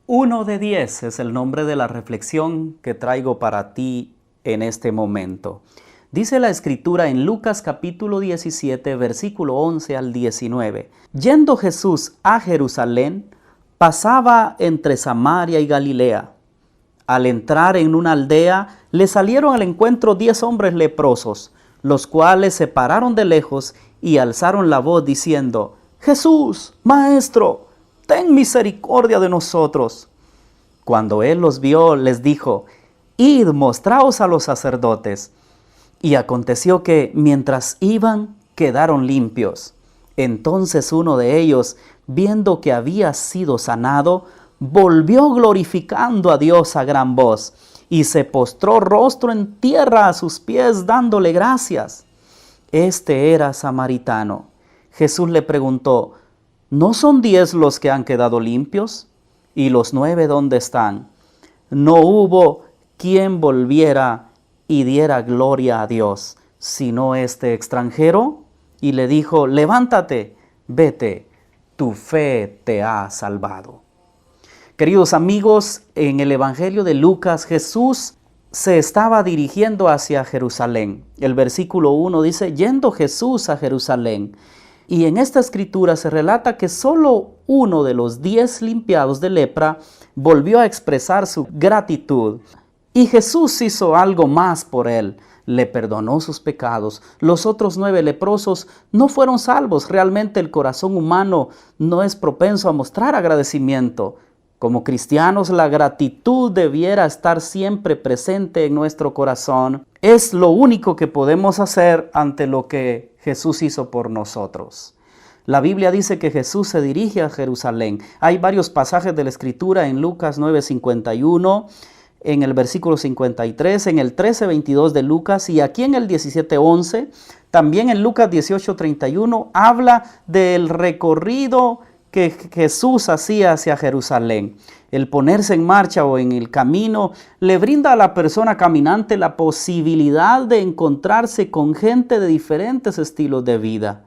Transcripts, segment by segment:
Uno de 10 es el nombre de la reflexión que traigo para ti en este momento. Dice la Escritura en Lucas capítulo 17, versículo 11 al 19. Yendo Jesús a Jerusalén, pasaba entre Samaria y Galilea. Al entrar en una aldea, le salieron al encuentro 10 hombres leprosos, los cuales se pararon de lejos y alzaron la voz diciendo: Jesús, Maestro, ten misericordia de nosotros. Cuando él los vio, les dijo: Id, mostraos a los sacerdotes. Y aconteció que, mientras iban, quedaron limpios. Entonces uno de ellos, viendo que había sido sanado, volvió glorificando a Dios a gran voz, y se postró rostro en tierra a sus pies, dándole gracias. Este era samaritano. Jesús le preguntó: ¿No son 10 los que han quedado limpios? ¿Y los 9 dónde están? No hubo quien volviera y diera gloria a Dios, sino este extranjero. Y le dijo: levántate, vete, tu fe te ha salvado. Queridos amigos, en el Evangelio de Lucas, Jesús se estaba dirigiendo hacia Jerusalén. El versículo 1 dice: yendo Jesús a Jerusalén. Y en esta escritura se relata que solo uno de los 10 limpiados de lepra volvió a expresar su gratitud. Y Jesús hizo algo más por él. Le perdonó sus pecados. Los otros 9 leprosos no fueron salvos. Realmente el corazón humano no es propenso a mostrar agradecimiento. Como cristianos, la gratitud debiera estar siempre presente en nuestro corazón. Es lo único que podemos hacer ante lo que Jesús hizo por nosotros. La Biblia dice que Jesús se dirige a Jerusalén. Hay varios pasajes de la Escritura en Lucas 9:51, en el versículo 53, en el 13:22 de Lucas y aquí en el 17:11. También en Lucas 18:31 habla del recorrido que Jesús hacía hacia Jerusalén. El ponerse en marcha o en el camino le brinda a la persona caminante la posibilidad de encontrarse con gente de diferentes estilos de vida.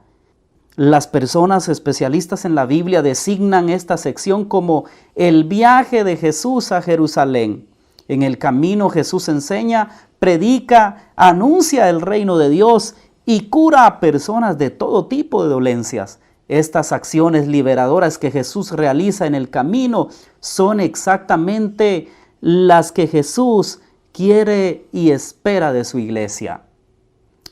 Las personas especialistas en la Biblia designan esta sección como el viaje de Jesús a Jerusalén. En el camino Jesús enseña, predica, anuncia el reino de Dios y cura a personas de todo tipo de dolencias. Estas acciones liberadoras que Jesús realiza en el camino son exactamente las que Jesús quiere y espera de su iglesia.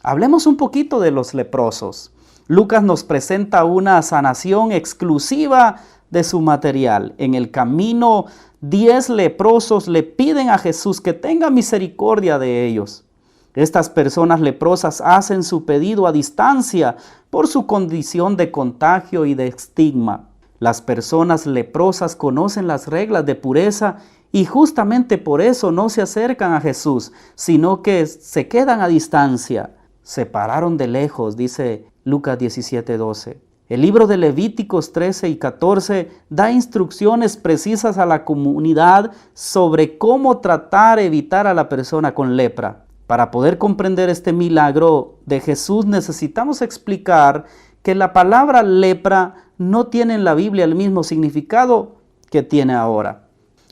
Hablemos un poquito de los leprosos. Lucas nos presenta una sanación exclusiva de su material. En el camino, 10 leprosos le piden a Jesús que tenga misericordia de ellos. Estas personas leprosas hacen su pedido a distancia por su condición de contagio y de estigma. Las personas leprosas conocen las reglas de pureza y justamente por eso no se acercan a Jesús, sino que se quedan a distancia. Se pararon de lejos, dice Lucas 17:12. El libro de Levíticos 13 y 14 da instrucciones precisas a la comunidad sobre cómo tratar de evitar a la persona con lepra. Para poder comprender este milagro de Jesús necesitamos explicar que la palabra lepra no tiene en la Biblia el mismo significado que tiene ahora.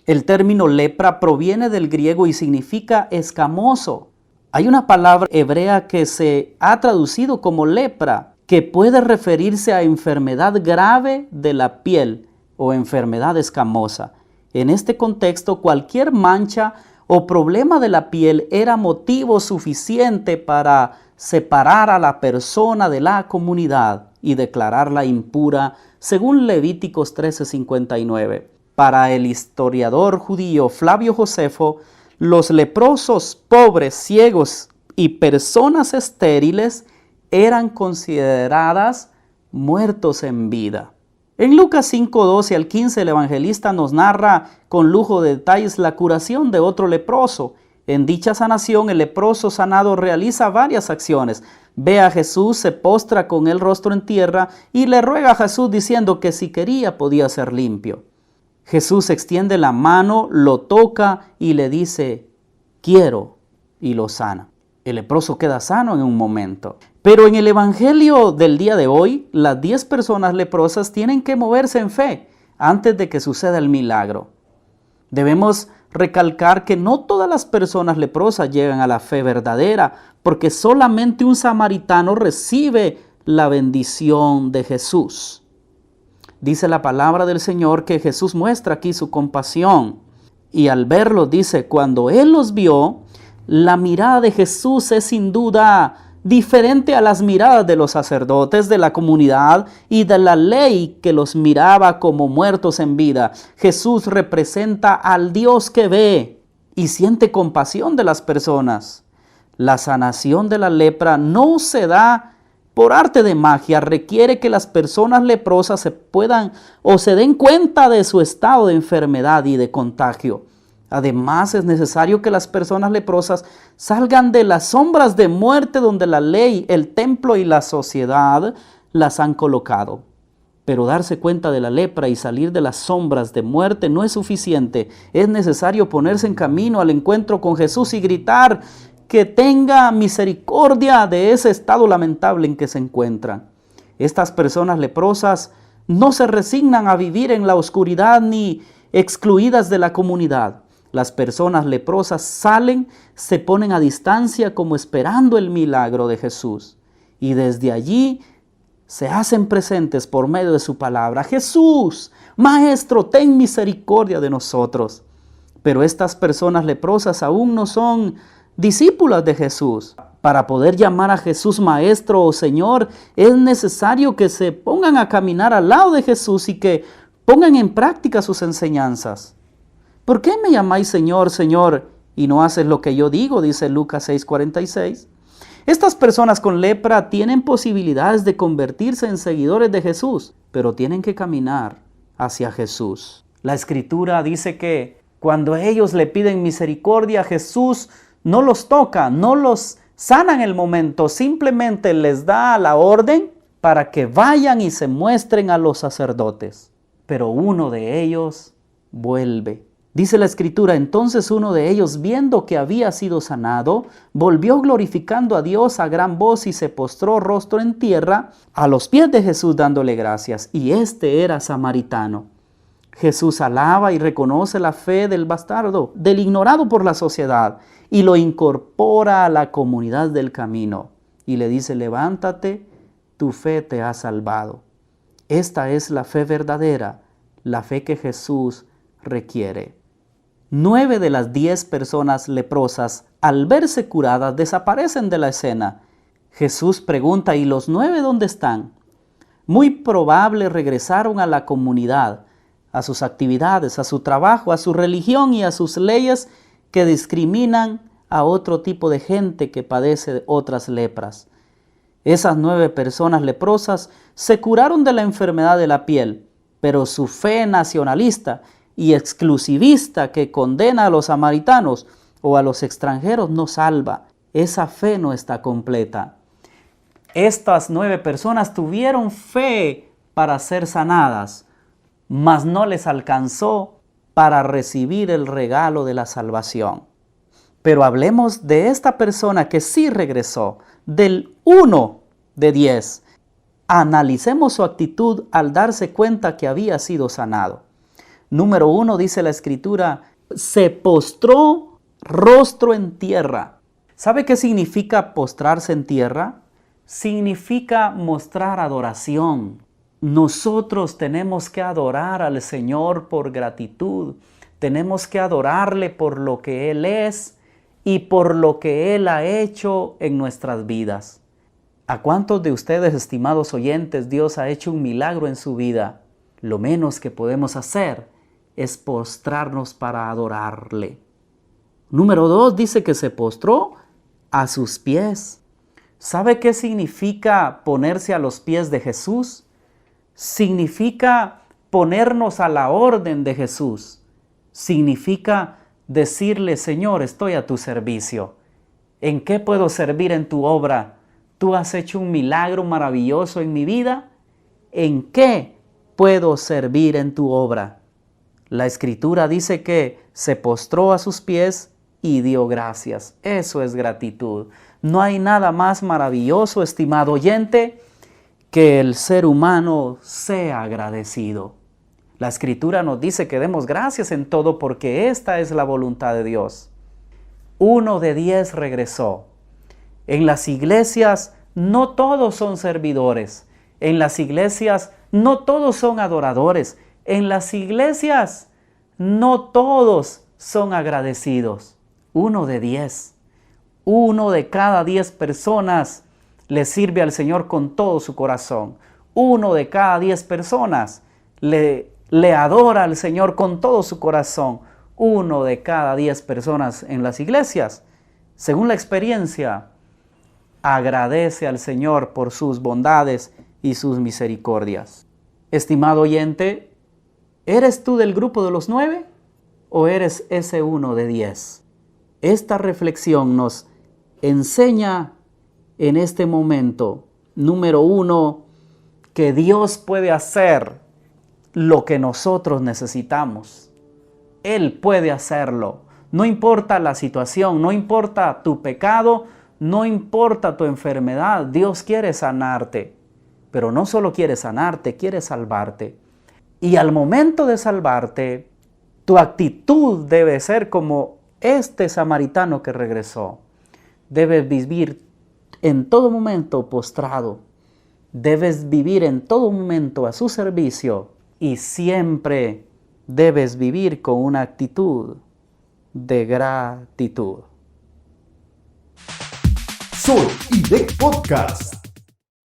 El término lepra proviene del griego y significa escamoso. Hay una palabra hebrea que se ha traducido como lepra, que puede referirse a enfermedad grave de la piel o enfermedad escamosa. En este contexto, cualquier mancha o problema de la piel era motivo suficiente para separar a la persona de la comunidad y declararla impura, según Levíticos 13:59. Para el historiador judío Flavio Josefo, los leprosos pobres, ciegos y personas estériles eran consideradas muertos en vida. En Lucas 5:12 al 15 el evangelista nos narra con lujo de detalles la curación de otro leproso. En dicha sanación el leproso sanado realiza varias acciones. Ve a Jesús, se postra con el rostro en tierra y le ruega a Jesús diciendo que si quería podía ser limpio. Jesús extiende la mano, lo toca y le dice: quiero, y lo sana. El leproso queda sano en un momento. Pero en el evangelio del día de hoy, las 10 personas leprosas tienen que moverse en fe antes de que suceda el milagro. Debemos recalcar que no todas las personas leprosas llegan a la fe verdadera, porque solamente un samaritano recibe la bendición de Jesús. Dice la palabra del Señor que Jesús muestra aquí su compasión. Y al verlo, dice, cuando Él los vio, la mirada de Jesús es sin duda diferente a las miradas de los sacerdotes de la comunidad y de la ley que los miraba como muertos en vida. Jesús representa al Dios que ve y siente compasión de las personas. La sanación de la lepra no se da por arte de magia, requiere que las personas leprosas se den cuenta de su estado de enfermedad y de contagio. Además, es necesario que las personas leprosas salgan de las sombras de muerte donde la ley, el templo y la sociedad las han colocado. Pero darse cuenta de la lepra y salir de las sombras de muerte no es suficiente. Es necesario ponerse en camino al encuentro con Jesús y gritar que tenga misericordia de ese estado lamentable en que se encuentran. Estas personas leprosas no se resignan a vivir en la oscuridad ni excluidas de la comunidad. Las personas leprosas salen, se ponen a distancia como esperando el milagro de Jesús. Y desde allí se hacen presentes por medio de su palabra. Jesús, Maestro, ten misericordia de nosotros. Pero estas personas leprosas aún no son discípulas de Jesús. Para poder llamar a Jesús Maestro o Señor, es necesario que se pongan a caminar al lado de Jesús y que pongan en práctica sus enseñanzas. ¿Por qué me llamáis Señor, Señor, y no haces lo que yo digo? Dice Lucas 6:46. Estas personas con lepra tienen posibilidades de convertirse en seguidores de Jesús, pero tienen que caminar hacia Jesús. La Escritura dice que cuando ellos le piden misericordia, Jesús no los toca, no los sana en el momento, simplemente les da la orden para que vayan y se muestren a los sacerdotes. Pero uno de ellos vuelve. Dice la Escritura, entonces uno de ellos, viendo que había sido sanado, volvió glorificando a Dios a gran voz y se postró rostro en tierra a los pies de Jesús dándole gracias. Y este era samaritano. Jesús alaba y reconoce la fe del bastardo, del ignorado por la sociedad, y lo incorpora a la comunidad del camino. Y le dice, levántate, tu fe te ha salvado. Esta es la fe verdadera, la fe que Jesús requiere. 9 de las 10 personas leprosas, al verse curadas, desaparecen de la escena. Jesús pregunta, ¿y los 9 dónde están? Muy probable regresaron a la comunidad, a sus actividades, a su trabajo, a su religión y a sus leyes que discriminan a otro tipo de gente que padece otras lepras. Esas 9 personas leprosas se curaron de la enfermedad de la piel, pero su fe nacionalista y exclusivista que condena a los samaritanos o a los extranjeros no salva. Esa fe no está completa. Estas 9 personas tuvieron fe para ser sanadas, mas no les alcanzó para recibir el regalo de la salvación. Pero hablemos de esta persona que sí regresó, del 1 de 10. Analicemos su actitud al darse cuenta que había sido sanado. Número 1, dice la Escritura, se postró rostro en tierra. ¿Sabe qué significa postrarse en tierra? Significa mostrar adoración. Nosotros tenemos que adorar al Señor por gratitud. Tenemos que adorarle por lo que Él es y por lo que Él ha hecho en nuestras vidas. ¿A cuántos de ustedes, estimados oyentes, Dios ha hecho un milagro en su vida? Lo menos que podemos hacer es postrarnos para adorarle. Número 2, dice que se postró a sus pies. ¿Sabe qué significa ponerse a los pies de Jesús? Significa ponernos a la orden de Jesús. Significa decirle, Señor, estoy a tu servicio. ¿En qué puedo servir en tu obra? ¿Tú has hecho un milagro maravilloso en mi vida? ¿En qué puedo servir en tu obra? La Escritura dice que se postró a sus pies y dio gracias. Eso es gratitud. No hay nada más maravilloso, estimado oyente, que el ser humano sea agradecido. La Escritura nos dice que demos gracias en todo porque esta es la voluntad de Dios. 1 de 10 regresó. En las iglesias no todos son servidores. En las iglesias no todos son adoradores. En las iglesias no todos son agradecidos. 1 de 10. 1 de cada 10 personas le sirve al Señor con todo su corazón. 1 de cada 10 personas le adora al Señor con todo su corazón. 1 de cada 10 personas en las iglesias, según la experiencia, agradece al Señor por sus bondades y sus misericordias. Estimado oyente, ¿eres tú del grupo de los 9 o eres ese 1 de 10? Esta reflexión nos enseña en este momento, número 1, que Dios puede hacer lo que nosotros necesitamos. Él puede hacerlo. No importa la situación, no importa tu pecado, no importa tu enfermedad. Dios quiere sanarte. Pero no solo quiere sanarte, quiere salvarte. Y al momento de salvarte, tu actitud debe ser como este samaritano que regresó. Debes vivir en todo momento postrado. Debes vivir en todo momento a su servicio. Y siempre debes vivir con una actitud de gratitud. Sol y Dec Podcast.